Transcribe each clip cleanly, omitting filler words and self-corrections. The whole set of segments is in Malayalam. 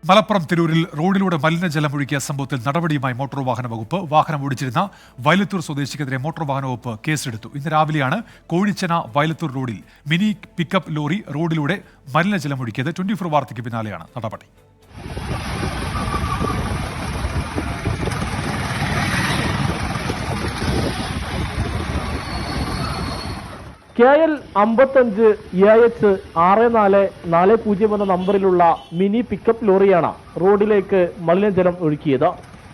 മലപ്പുറം തിരൂരിൽ റോഡിലൂടെ മലിനജലം ഒഴുക്കിയ സംഭവത്തിൽ നടപടിയുമായി മോട്ടോർ വാഹന വകുപ്പ്. വാഹനം ഓടിച്ചിരുന്ന വയലത്തൂർ സ്വദേശിക്കെതിരെ മോട്ടോർ വാഹന വകുപ്പ് കേസെടുത്തു. ഇന്ന് രാവിലെയാണ് കോഴിച്ചന വയലത്തൂർ റോഡിൽ മിനി പിക്കപ്പ് ലോറി റോഡിലൂടെ മലിനജലം ഒഴുക്കിയത്. 24 വാർത്തയ്ക്ക് പിന്നാലെയാണ് നടപടി. KL 55 AH 6440 എന്ന നമ്പറിലുള്ള മിനി പിക്കപ്പ് ലോറിയാണ് റോഡിലേക്ക് മലിനജലം ഒഴുക്കിയത്.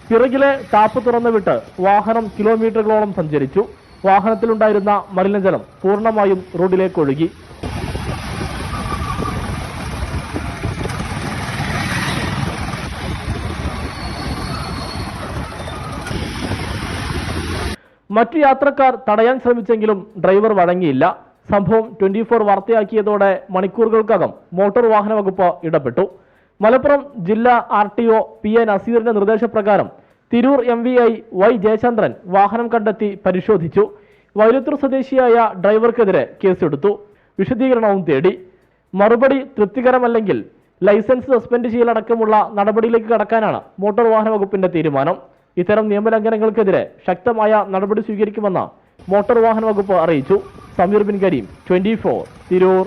പിറകിലെ ടാപ്പ് തുറന്നുവിട്ട് വാഹനം കിലോമീറ്ററുകളോളം സഞ്ചരിച്ചു. വാഹനത്തിലുണ്ടായിരുന്ന മലിനജലം പൂർണ്ണമായും റോഡിലേക്ക് ഒഴുകി. മറ്റു യാത്രക്കാർ തടയാൻ ശ്രമിച്ചെങ്കിലും ഡ്രൈവർ വഴങ്ങിയില്ല. സംഭവം 24 വാർത്തയാക്കിയതോടെ മണിക്കൂറുകൾക്കകം മോട്ടോർ വാഹന വകുപ്പ് ഇടപെട്ടു. മലപ്പുറം ജില്ലാ RTO PA നസീറിന്റെ നിർദ്ദേശപ്രകാരം തിരൂർ MVI Y ജയചന്ദ്രൻ വാഹനം കണ്ടെത്തി പരിശോധിച്ചു. വയലത്തൂർ സ്വദേശിയായ ഡ്രൈവർക്കെതിരെ കേസെടുത്തു. വിശദീകരണവും തേടി. മറുപടി തൃപ്തികരമല്ലെങ്കിൽ ലൈസൻസ് സസ്പെൻഡ് ചെയ്യലടക്കമുള്ള നടപടിയിലേക്ക് കടക്കാനാണ് മോട്ടോർ വാഹന വകുപ്പിന്റെ തീരുമാനം. ഇത്തരം നിയമലംഘനങ്ങൾക്കെതിരെ ശക്തമായ നടപടി സ്വീകരിക്കുമെന്ന് മോട്ടോർ വാഹന വകുപ്പ് അറിയിച്ചു. സമീർ ബിൻ കരീം, 24 തിരൂർ.